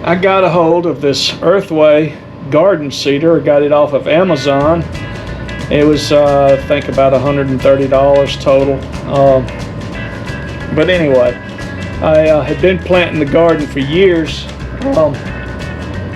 I got a hold of this Earthway garden seeder. Got it off of Amazon. It was I think about $130 total. But anyway, I had been planting the garden for years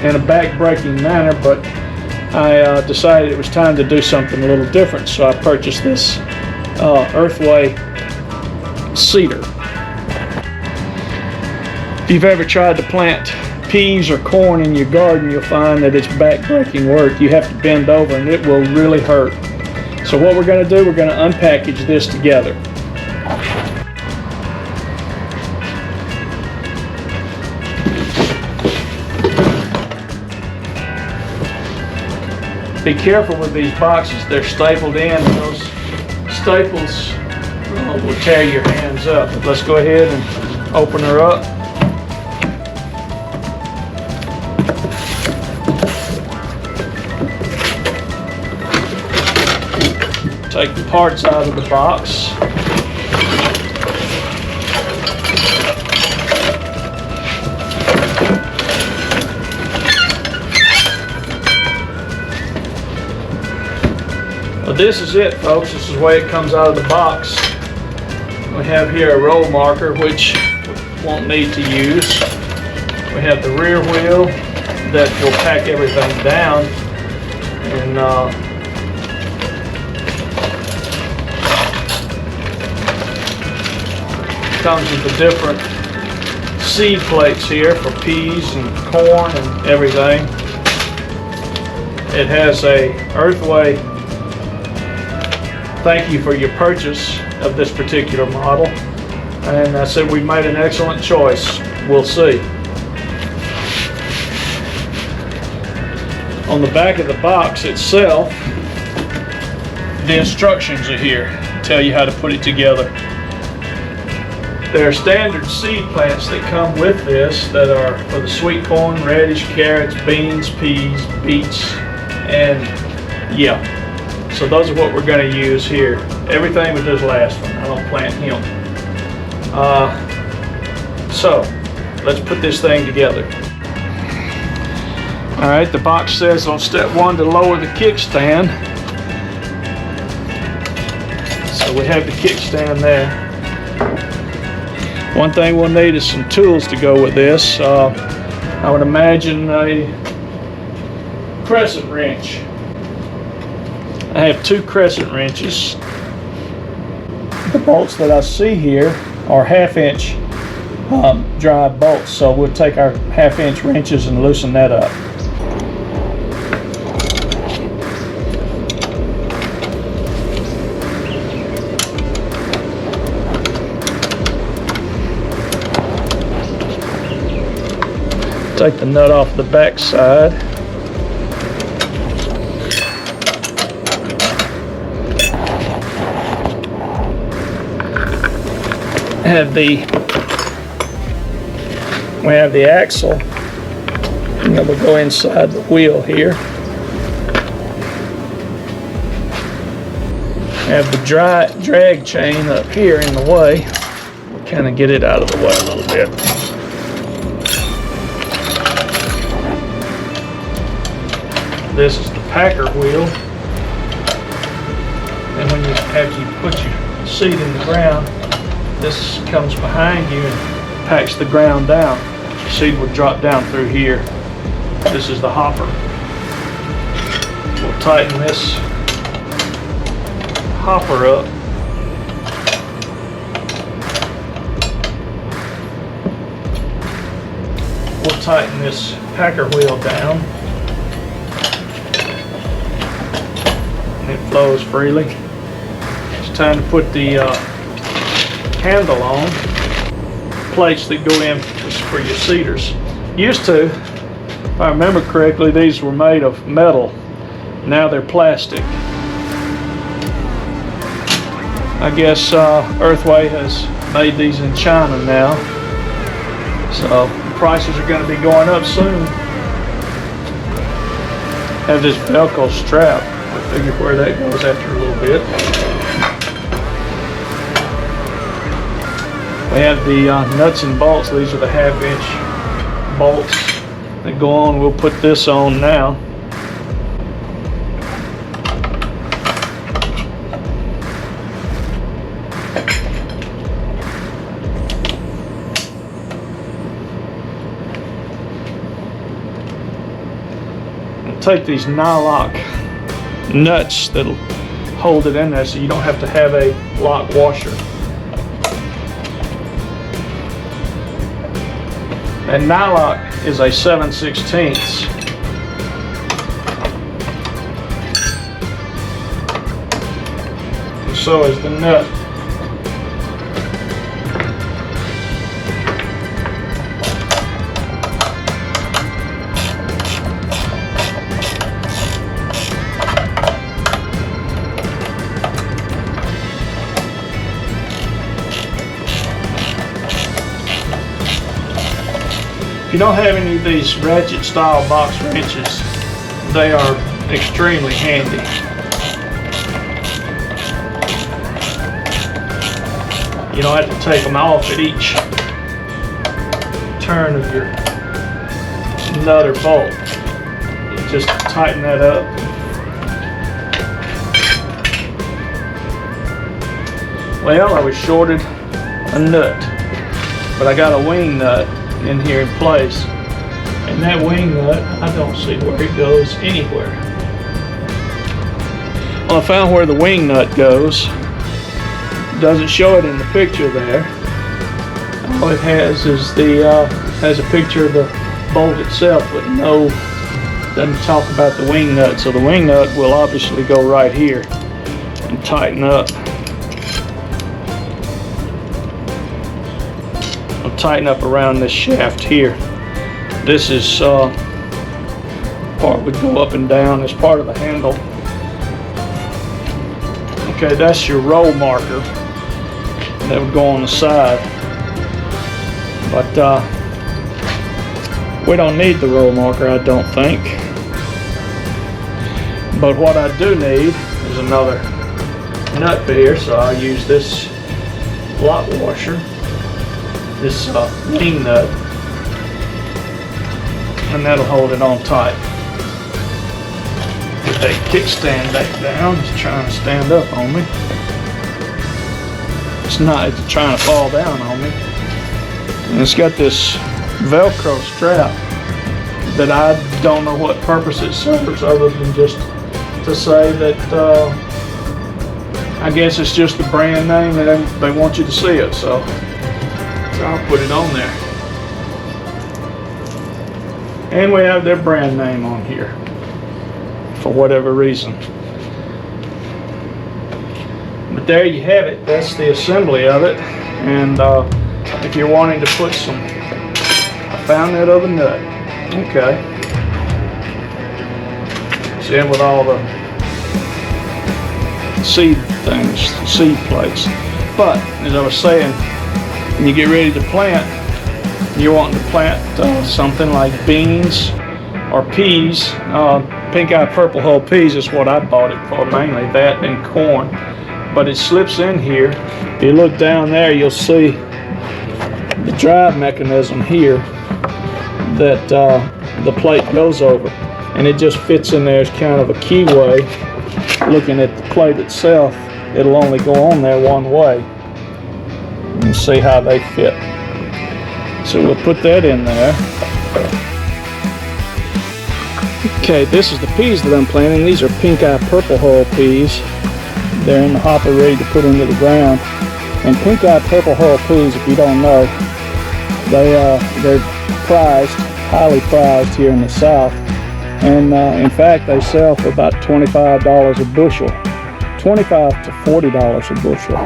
in a back-breaking manner, but I decided it was time to do something a little different, so I purchased this Earthway Seeder. If you've ever tried to plant peas or corn in your garden, you'll find that it's back-breaking work. You have to bend over and it will really hurt. So what we're going to do, we're going to unpackage this together. Be careful with these boxes. They're stapled in, and those staples will tear your hands up. But let's go ahead and open her up. Take the parts out of the box. Well, this is it, folks. This is the way it comes out of the box. We have here a roll marker, which we won't need to use. We have the rear wheel that will pack everything down, and comes with the different seed plates here for peas and corn and everything. It has a Earthway thank you for your purchase of this particular model, and I said we made an excellent choice. We'll see. On the back of the box itself, the instructions are here to tell you how to put it together. There are standard seed plants that come with this that are for the sweet corn, radish, carrots, beans, peas, beets, and yeah. So those are what we're going to use here. Everything but this last one. I don't plant hemp. So let's put this thing together. All right, the box says on step 1 to lower the kickstand. So we have the kickstand there. One thing we'll need is some tools to go with this. I would imagine a crescent wrench. I have 2 crescent wrenches. The bolts that I see here are 1/2-inch drive bolts, so we'll take our 1/2-inch wrenches and loosen that up. Take the nut off the back side. We have the axle, and then we'll go inside the wheel here. Have the drag chain up here in the way. We'll kind of get it out of the way a little bit. This is the packer wheel, and when after you put your seed in the ground, this comes behind you and packs the ground down. Your seed will drop down through here. This is the hopper. We'll tighten this hopper up. We'll tighten this packer wheel down. And it flows freely. It's time to put the handle on. Plates that go in for your seeders. Used to, if I remember correctly, these were made of metal. Now they're plastic. I guess Earthway has made these in China now, so the prices are going to be going up soon. Have this Velcro strap. I figure where that goes after a little bit. We have the nuts and bolts. These are the 1/2-inch bolts that go on. We'll put this on now. Take these nylock nuts that'll hold it in there so you don't have to have a lock washer. And nylock is a 7/16. So is the nut. If you don't have any of these ratchet style box wrenches, they are extremely handy. You don't have to take them off at each turn of your nut or bolt. You just tighten that up. Well, I was shorted a nut, but I got a wing nut in here in place, and that wing nut, I don't see where it goes anywhere. Well, I found where the wing nut goes. Doesn't show it in the picture there. All it has is has a picture of the bolt itself, but no, doesn't talk about the wing nut. So the wing nut will obviously go right here and tighten up. Tighten up around this shaft here. This is part would go up and down as part of the handle. Okay, that's your roll marker that would go on the side, but we don't need the roll marker, I don't think. But what I do need is another nut for here, so I'll use this lock washer, this wing nut, and that'll hold it on tight. Get that kickstand back down. It's trying to stand up on me. It's not, it's trying to fall down on me. And it's got this Velcro strap that I don't know what purpose it serves other than just to say that I guess it's just the brand name and they want you to see it, so I'll put it on there. And we have their brand name on here for whatever reason. But there you have it. That's the assembly of it. And if you're wanting to put some, I found that other nut. Okay. It's in with all the seed things, seed plates. But as I was saying, when you get ready to plant, you're wanting to plant something like beans or peas. Pink-eyed purple hull peas is what I bought it for, mainly that and corn. But it slips in here. If you look down there, you'll see the drive mechanism here that the plate goes over, and it just fits in there as kind of a keyway. Looking at the plate itself, it'll only go on there one way. And see how they fit. So we'll put that in there. Okay, this is the peas that I'm planting. These are pink-eye purple hull peas. They're in the hopper ready to put into the ground. And pink-eye purple hull peas, if you don't know, they're prized, highly prized here in the South. And in fact, they sell for about $25 a bushel, $25 to $40 a bushel.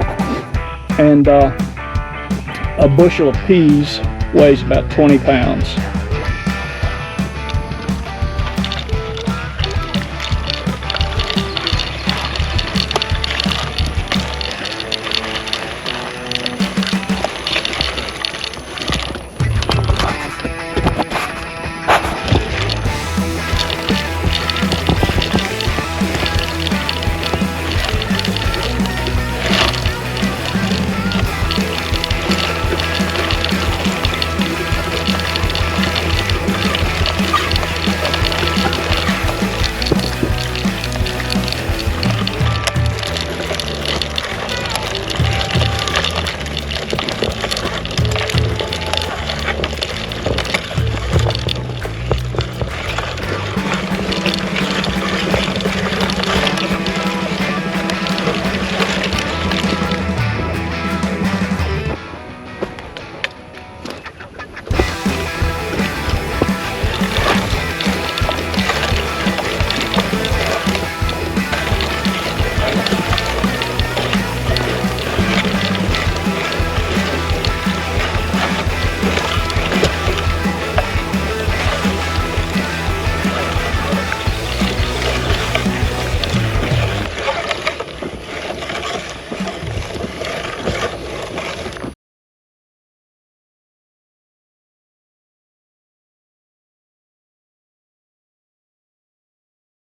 And a bushel of peas weighs about 20 pounds.